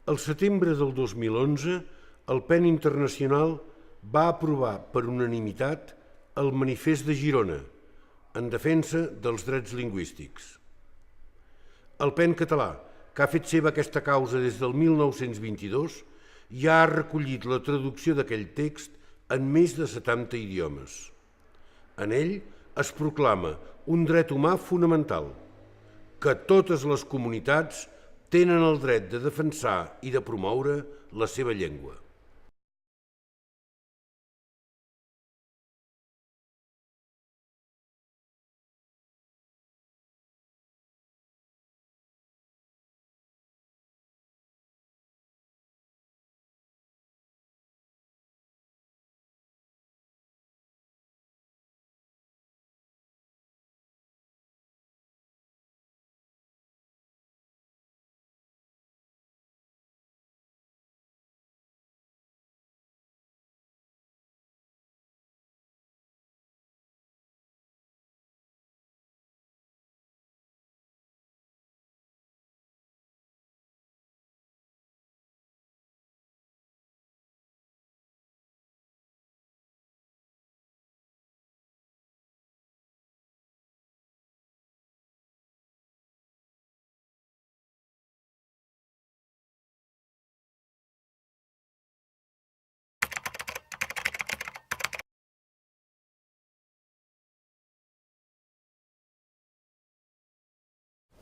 Al setembre del 2011, el PEN Internacional va aprovar per unanimitat el Manifest de Girona en defensa dels drets lingüístics. El PEN Català, que ha fet seva aquesta causa des del 1922, ja ha recollit la traducció d'aquell text en més de 70 idiomes. En ell es proclama un dret humà fonamental, que totes les comunitats tenen el dret de defensar i de promoure la seva llengua.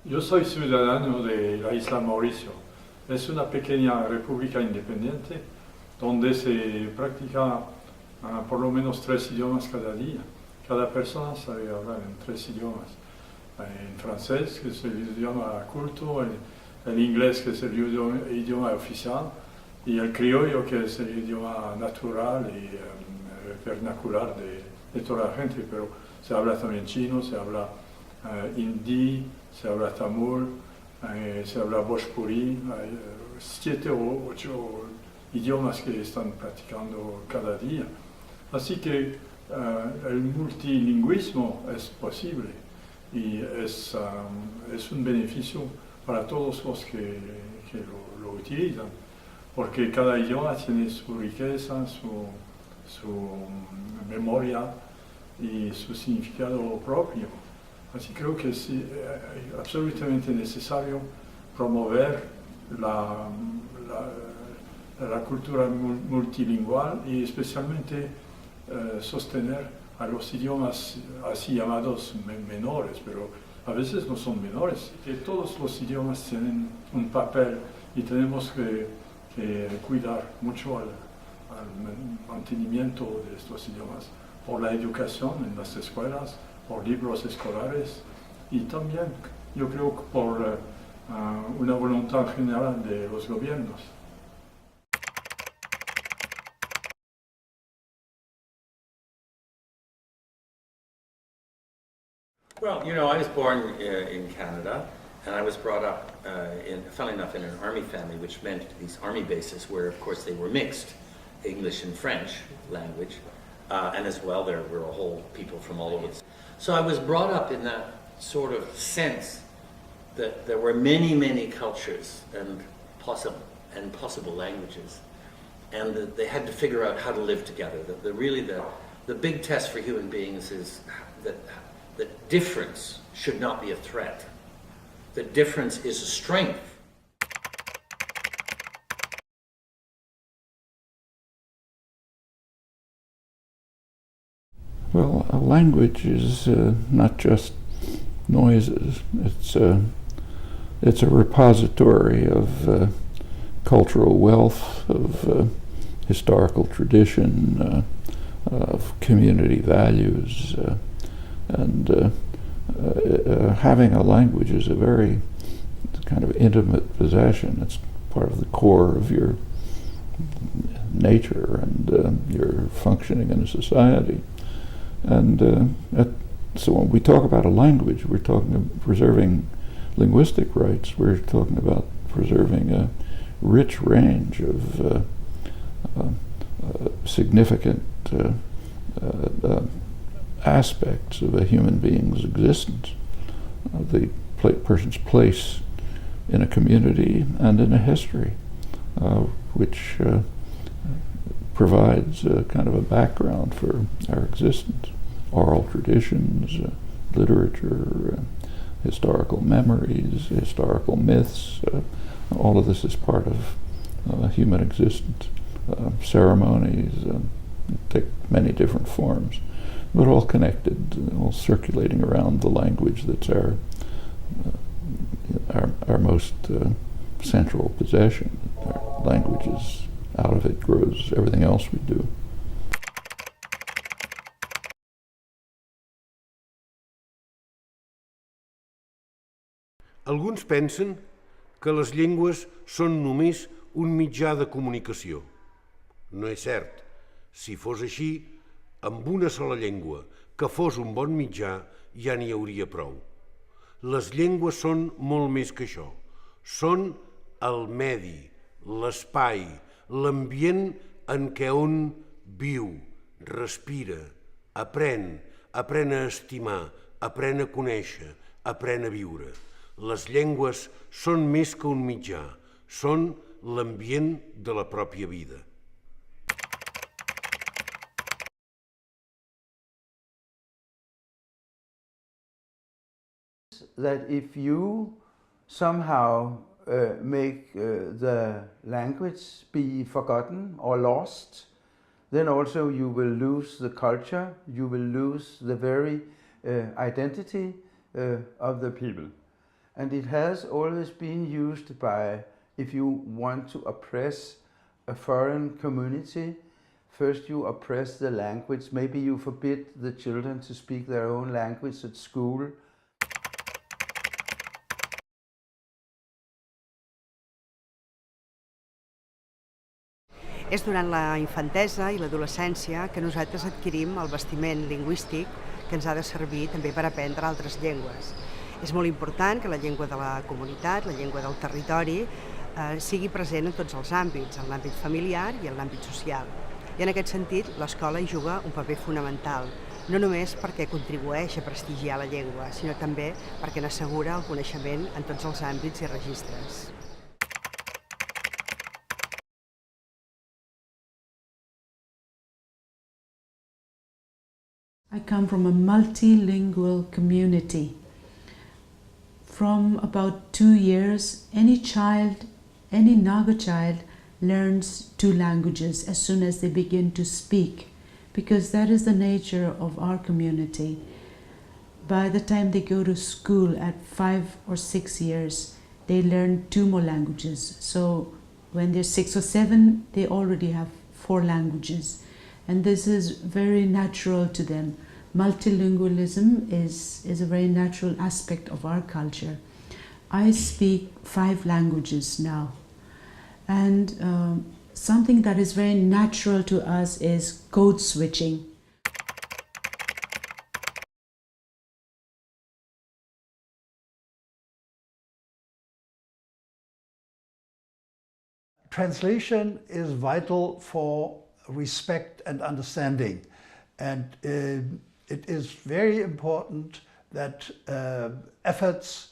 Yo soy ciudadano de la isla Mauricio. Es una pequeña república independiente donde se practica por lo menos 3 idiomas cada día. Cada persona sabe hablar en 3 idiomas. En francés, que es el idioma culto, el inglés, que es el idioma oficial, y el criollo, que es el idioma natural y vernacular de toda la gente. Pero se habla también chino, se habla hindi, se habla tamil, se habla bhojpuri. Hay 7 o 8 idiomas que están practicando cada día. Así que el multilingüismo es posible y es un beneficio para todos los que lo utilizan, porque cada idioma tiene su riqueza, su memoria y su significado propio. Así creo que es absolutamente necesario promover la cultura multilingüal y especialmente sostener a los idiomas así llamados menores, pero a veces no son menores, que todos los idiomas tienen un papel y tenemos que cuidar mucho al mantenimiento de estos idiomas, por la educación en las escuelas, por libros escolares y también yo creo que por una voluntad general de los gobiernos. Well, you know, I was born in Canada, and I was brought up, funnily enough, in an army family, which meant these army bases where, of course, they were mixed, English and French language, and as well there were a whole people from all over. So I was brought up in that sort of sense that there were many, many cultures and possible languages, and that they had to figure out how to live together. The big test for human beings is that difference should not be a threat. That difference is a strength. Well, a language is not just noises. It's a repository of cultural wealth, of historical tradition, of community values, and having a language is a very kind of intimate possession. It's part of the core of your nature and your functioning in a society. And so when we talk about a language, we're talking about preserving linguistic rights. We're talking about preserving a rich range of significant aspects of a human being's existence, of the person's place in a community and in a history. which provides kind of a background for our existence. Oral traditions, literature, historical memories, historical myths, all of this is part of human existence. Ceremonies take many different forms, but all connected, all circulating around the language that's our most central possession. Our language is, out of it grows everything else we do. Alguns pensen que les llengües són només un mitjà de comunicació. No és cert. Si fos així, amb una sola llengua, que fos un bon mitjà, ja n'hi hauria prou. Les llengües són molt més que això. Són el medi, l'espai, l'ambient en què un viu, respira, aprèn a estimar, aprèn a conèixer, aprèn a viure. Les llengües són més que un mitjà, són l'ambient de la pròpia vida. That if you somehow make the language be forgotten or lost, then also you will lose the culture, you will lose the very identity of the people. And it has always been used by, if you want to oppress a foreign community, first you oppress the language, maybe you forbid the children to speak their own language at school. És durant la infantesa i l'adolescència que nosaltres adquirim el vestiment lingüístic que ens ha de servir també per aprendre altres llengües. És molt important que la llengua de la comunitat, la llengua del territori, sigui present en tots els àmbits, en l'àmbit familiar i en l'àmbit social. I en aquest sentit, l'escola hi juga un paper fonamental, no només perquè contribueix a prestigiar la llengua, sinó també perquè n'assegura el coneixement en tots els àmbits i registres. I come from a multilingual community. From about 2 years, any Naga child learns 2 languages as soon as they begin to speak, because that is the nature of our community. By the time they go to school at 5 or 6 years, they learn 2 more languages. So when they're 6 or 7, they already have 4 languages. And this is very natural to them. Multilingualism is a very natural aspect of our culture. I speak 5 languages now. And something that is very natural to us is code switching. Translation is vital for respect and understanding, and it is very important that efforts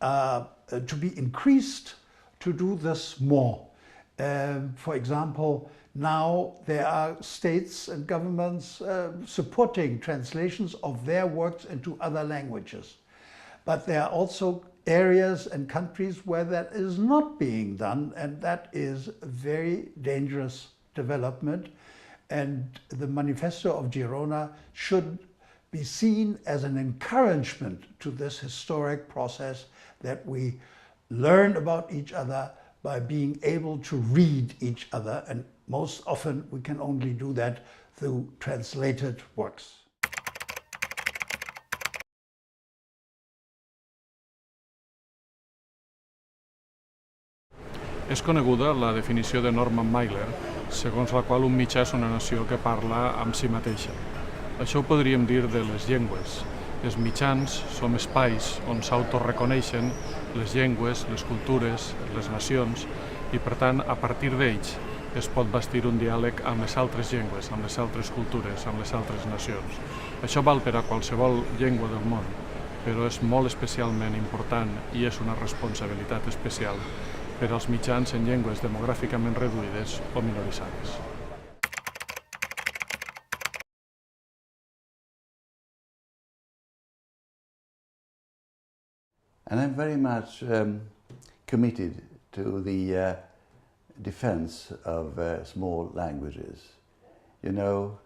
are to be increased to do this more. For example, now there are states and governments supporting translations of their works into other languages, but there are also areas and countries where that is not being done, and that is a very dangerous development. And the Manifesto of Girona should be seen as an encouragement to this historic process, that we learn about each other by being able to read each other, and most often we can only do that through translated works. És coneguda la definició de Norman Mailer, segons la qual un mitjà és una nació que parla amb si mateixa. Això ho podríem dir de les llengües. Els mitjans som espais on s'autoreconeixen les llengües, les cultures, les nacions, i per tant, a partir d'ells es pot bastir un diàleg amb les altres llengües, amb les altres cultures, amb les altres nacions. Això val per a qualsevol llengua del món, però és molt especialment important i és una responsabilitat especial per als mitjans en llengües demogràficament reduïdes o minoritzades. And I'm very much committed to the defense of small languages. You know,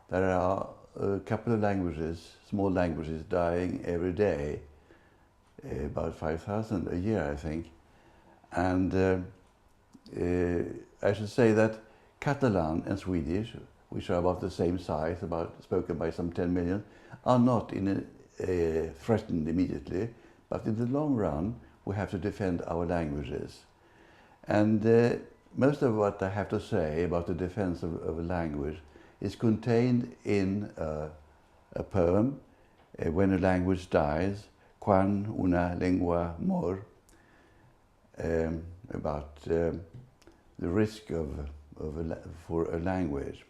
there are a couple of languages, small languages, dying every day, about 5,000 a year, I think. And I should say that Catalan and Swedish, which are about the same size, spoken by some 10 million, are not threatened immediately, but in the long run, we have to defend our languages. And most of what I have to say about the defense of a language is contained in a poem, When a Language Dies, Quan una lingua mor, about the risk for a language.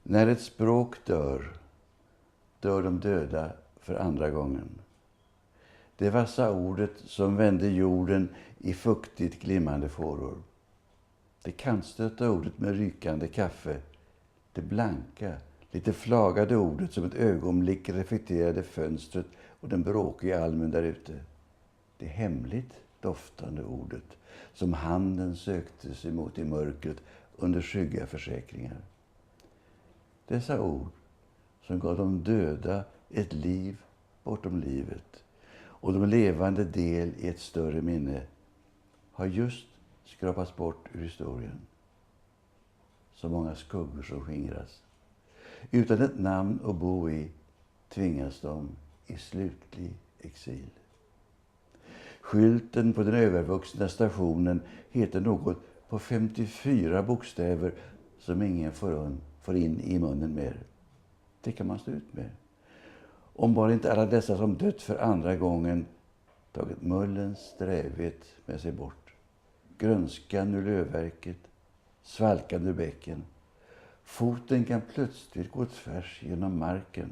När ett språk dör, dör de döda för andra gången. Det vassa ordet som vände jorden i fuktigt glimmande fåror. Det kantstötta ordet med rykande kaffe. Det blanka, lite flagade ordet som ett ögonblick reflekterade fönstret och den bråkiga almen där ute. Det hemligt doftande ordet som handen sökte sig mot i mörkret under skygga försäkringar. Dessa ord som gav de döda ett liv bortom livet och de levande del i ett större minne har just skrapats bort ur historien. Så många skuggor som skingras. Utan ett namn att bo i tvingas de i slutlig exil. Skylten på den övervuxna stationen heter något på 54 bokstäver som ingen får in i munnen mer. Det kan man stå ut med. Om bara inte alla dessa som dött för andra gången tagit mullens strävhet med sig bort. Grönskan ur lövverket, svalkan ur bäcken. Foten kan plötsligt gå tvärs genom marken.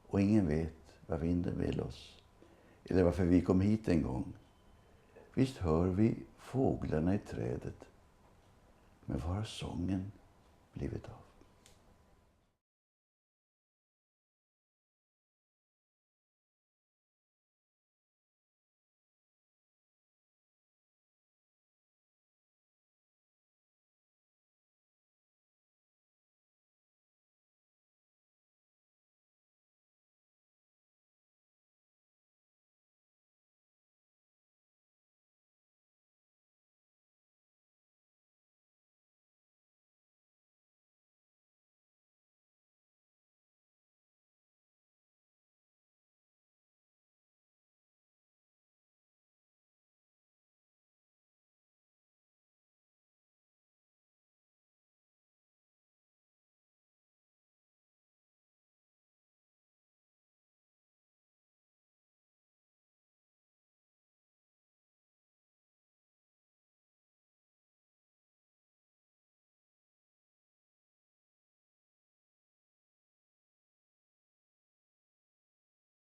Och ingen vet vad vinden vill oss. Eller varför vi kom hit en gång. Visst hör vi fåglarna i trädet. Men var har sången blivit av?